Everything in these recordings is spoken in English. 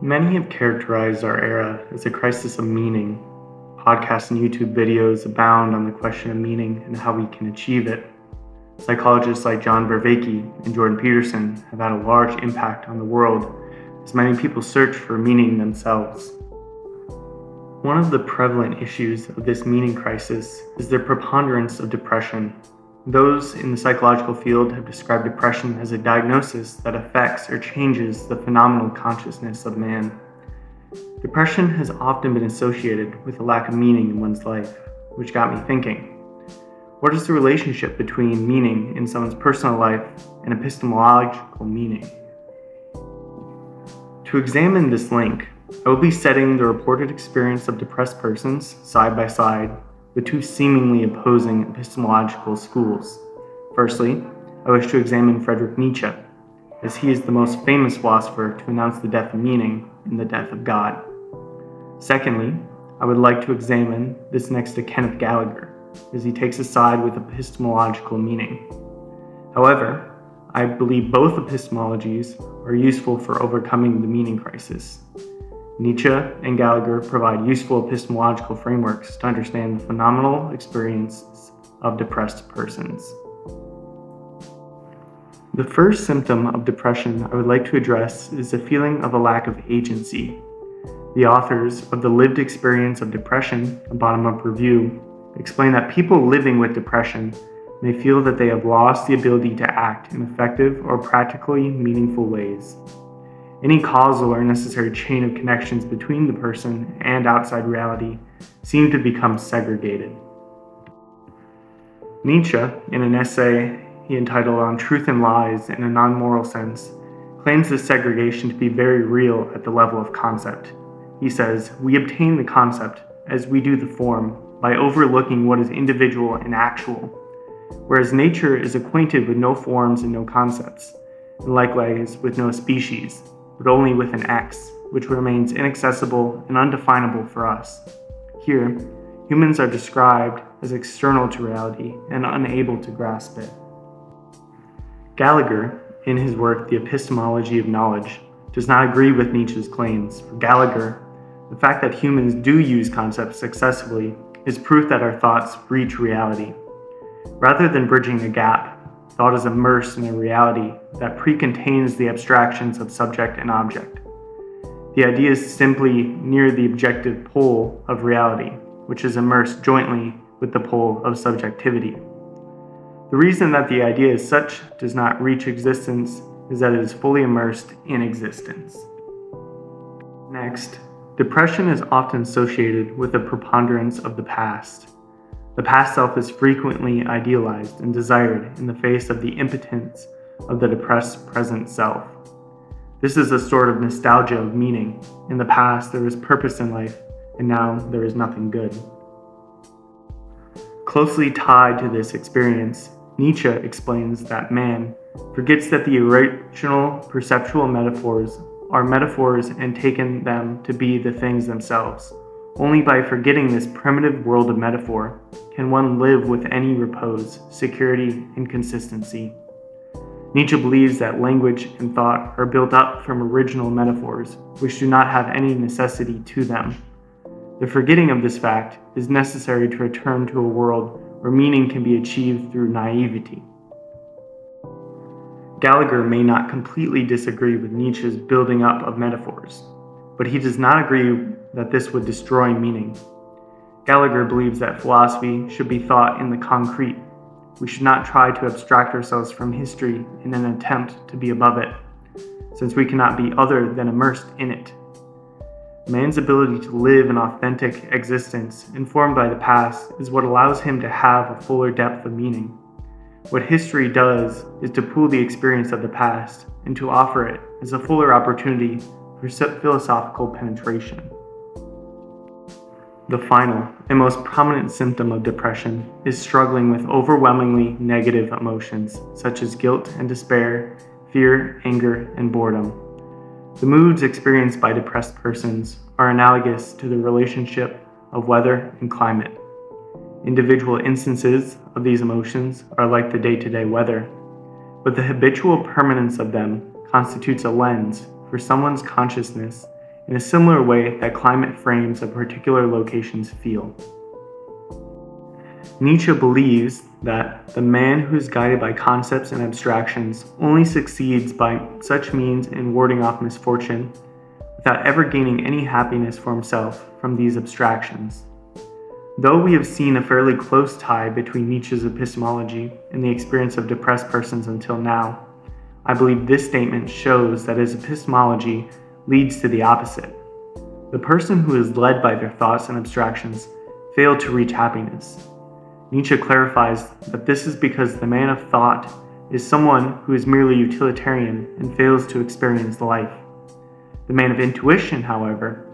Many have characterized our era as a crisis of meaning. Podcasts and YouTube videos abound on the question of meaning and how we can achieve it. Psychologists like John Vervaeke and Jordan Peterson have had a large impact on the world as many people search for meaning themselves. One of the prevalent issues of this meaning crisis is the preponderance of depression. Those in the psychological field have described depression as a diagnosis that affects or changes the phenomenal consciousness of man. Depression has often been associated with a lack of meaning in one's life, which got me thinking. What is the relationship between meaning in someone's personal life and epistemological meaning? To examine this link, I will be setting the reported experience of depressed persons side by side with two seemingly opposing epistemological schools. Firstly, I wish to examine Friedrich Nietzsche, as he is the most famous philosopher to announce the death of meaning in the death of God. Secondly, I would like to examine this next to Kenneth Gallagher, as he takes a side with epistemological meaning. However, I believe both epistemologies are useful for overcoming the meaning crisis. Nietzsche and Gallagher provide useful epistemological frameworks to understand the phenomenal experiences of depressed persons. The first symptom of depression I would like to address is the feeling of a lack of agency. The authors of The Lived Experience of Depression, a bottom-up review, explain that people living with depression may feel that they have lost the ability to act in effective or practically meaningful ways. Any causal or necessary chain of connections between the person and outside reality seem to become segregated. Nietzsche, in an essay he entitled On Truth and Lies in a Non-Moral Sense, claims this segregation to be very real at the level of concept. He says, "We obtain the concept, as we do the form, by overlooking what is individual and actual, whereas nature is acquainted with no forms and no concepts, and likewise with no species, but only with an X, which remains inaccessible and undefinable for us. Here, humans are described as external to reality and unable to grasp it." Gallagher, in his work The Epistemology of Knowledge, does not agree with Nietzsche's claims. For Gallagher, the fact that humans do use concepts successfully is proof that our thoughts reach reality. Rather than bridging a gap, thought is immersed in a reality that pre-contains the abstractions of subject and object. The idea is simply near the objective pole of reality, which is immersed jointly with the pole of subjectivity. The reason that the idea as such does not reach existence is that it is fully immersed in existence. Next, depression is often associated with a preponderance of the past. The past self is frequently idealized and desired in the face of the impotence of the depressed present self. This is a sort of nostalgia of meaning. In the past, there was purpose in life, and now there is nothing good. Closely tied to this experience, Nietzsche explains that man forgets that the original perceptual metaphors are metaphors and taken them to be the things themselves. Only by forgetting this primitive world of metaphor can one live with any repose, security, and consistency. Nietzsche believes that language and thought are built up from original metaphors, which do not have any necessity to them. The forgetting of this fact is necessary to return to a world where meaning can be achieved through naivety. Gallagher may not completely disagree with Nietzsche's building up of metaphors, but he does not agree that this would destroy meaning. Gallagher believes that philosophy should be thought in the concrete. We should not try to abstract ourselves from history in an attempt to be above it, since we cannot be other than immersed in it. Man's ability to live an authentic existence informed by the past is what allows him to have a fuller depth of meaning. What history does is to pool the experience of the past and to offer it as a fuller opportunity for philosophical penetration. The final and most prominent symptom of depression is struggling with overwhelmingly negative emotions such as guilt and despair, fear, anger, and boredom. The moods experienced by depressed persons are analogous to the relationship of weather and climate. Individual instances of these emotions are like the day-to-day weather, but the habitual permanence of them constitutes a lens for someone's consciousness in a similar way that climate frames a particular location's feel. Nietzsche believes that the man who is guided by concepts and abstractions only succeeds by such means in warding off misfortune without ever gaining any happiness for himself from these abstractions. Though we have seen a fairly close tie between Nietzsche's epistemology and the experience of depressed persons until now, I believe this statement shows that his epistemology leads to the opposite. The person who is led by their thoughts and abstractions failed to reach happiness. Nietzsche clarifies that this is because the man of thought is someone who is merely utilitarian and fails to experience life. The man of intuition, however,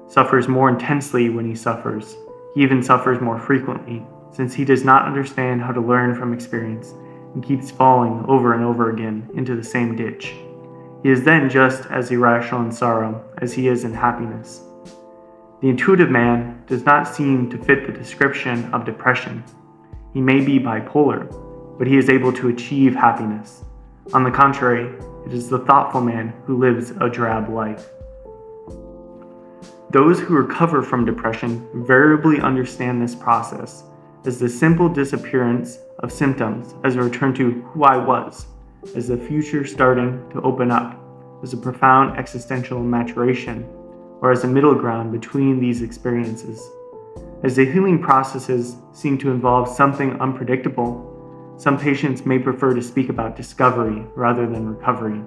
suffers more intensely when he suffers. He even suffers more frequently, since he does not understand how to learn from experience and keeps falling over and over again into the same ditch. He is then just as irrational in sorrow as he is in happiness. The intuitive man does not seem to fit the description of depression. He may be bipolar, but he is able to achieve happiness. On the contrary, it is the thoughtful man who lives a drab life. Those who recover from depression invariably understand this process as the simple disappearance of symptoms, as a return to who I was, as the future starting to open up, as a profound existential maturation, or as a middle ground between these experiences. As the healing processes seem to involve something unpredictable, some patients may prefer to speak about discovery rather than recovery.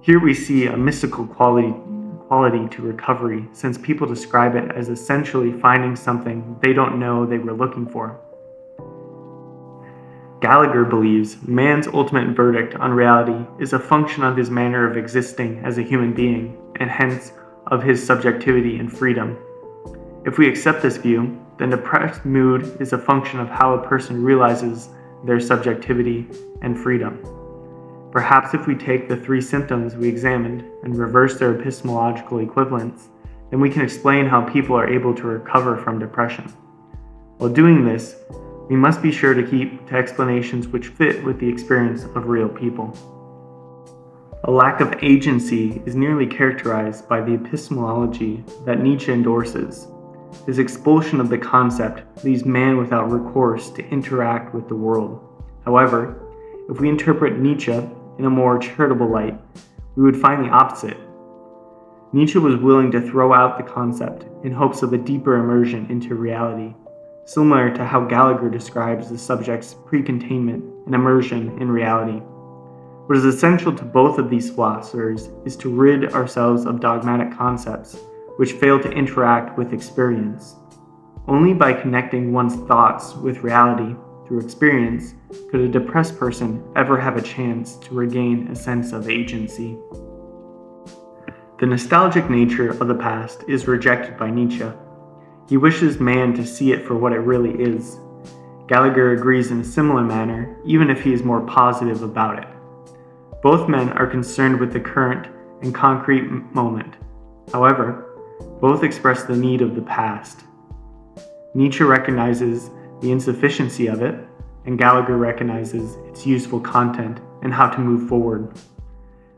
Here we see a mystical quality to recovery, since people describe it as essentially finding something they don't know they were looking for. Gallagher believes man's ultimate verdict on reality is a function of his manner of existing as a human being, and hence of his subjectivity and freedom. If we accept this view, then depressed mood is a function of how a person realizes their subjectivity and freedom. Perhaps if we take the three symptoms we examined and reverse their epistemological equivalents, then we can explain how people are able to recover from depression. While doing this, we must be sure to keep to explanations which fit with the experience of real people. A lack of agency is nearly characterized by the epistemology that Nietzsche endorses. His expulsion of the concept leaves man without recourse to interact with the world. However, if we interpret Nietzsche in a more charitable light, we would find the opposite. Nietzsche was willing to throw out the concept in hopes of a deeper immersion into reality, similar to how Gallagher describes the subject's pre-containment and immersion in reality. What is essential to both of these philosophers is to rid ourselves of dogmatic concepts which fail to interact with experience. Only by connecting one's thoughts with reality through experience could a depressed person ever have a chance to regain a sense of agency. The nostalgic nature of the past is rejected by Nietzsche. He wishes man to see it for what it really is. Gallagher agrees in a similar manner, even if he is more positive about it. Both men are concerned with the current and concrete moment. However, both express the need of the past. Nietzsche recognizes the insufficiency of it, and Gallagher recognizes its useful content and how to move forward.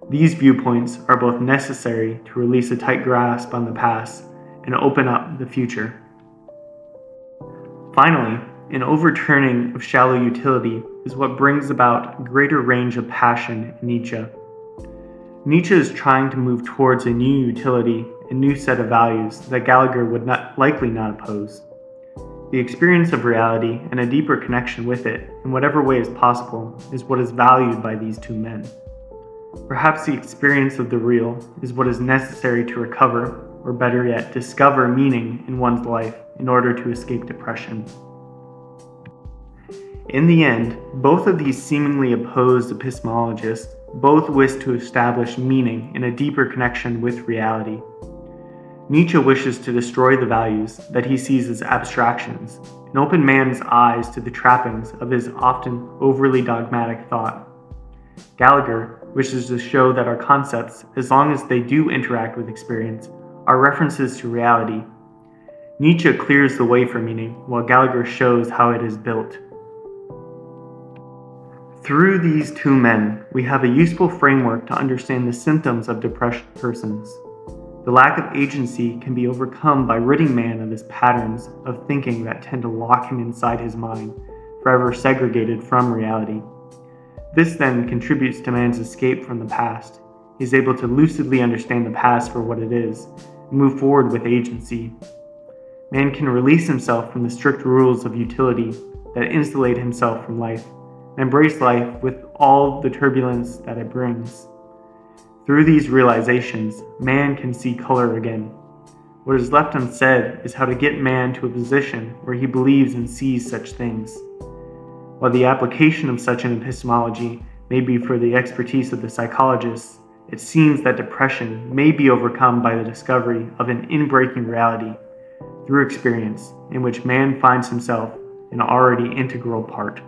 These viewpoints are both necessary to release a tight grasp on the past and open up the future. Finally, an overturning of shallow utility is what brings about a greater range of passion in Nietzsche. Nietzsche is trying to move towards a new utility, a new set of values that Gallagher would likely not oppose. The experience of reality and a deeper connection with it, in whatever way is possible, is what is valued by these two men. Perhaps the experience of the real is what is necessary to recover, or better yet, discover meaning in one's life in order to escape depression. In the end, both of these seemingly opposed epistemologists both wish to establish meaning in a deeper connection with reality. Nietzsche wishes to destroy the values that he sees as abstractions and open man's eyes to the trappings of his often overly dogmatic thought. Gallagher wishes to show that our concepts, as long as they do interact with experience, are references to reality. Nietzsche clears the way for meaning, while Gallagher shows how it is built. Through these two men, we have a useful framework to understand the symptoms of depressed persons. The lack of agency can be overcome by ridding man of his patterns of thinking that tend to lock him inside his mind, forever segregated from reality. This then contributes to man's escape from the past. He is able to lucidly understand the past for what it is, and move forward with agency. Man can release himself from the strict rules of utility that insulate himself from life, and embrace life with all the turbulence that it brings. Through these realizations, man can see color again. What is left unsaid is how to get man to a position where he believes and sees such things. While the application of such an epistemology may be for the expertise of the psychologists, it seems that depression may be overcome by the discovery of an inbreaking reality through experience in which man finds himself an already integral part.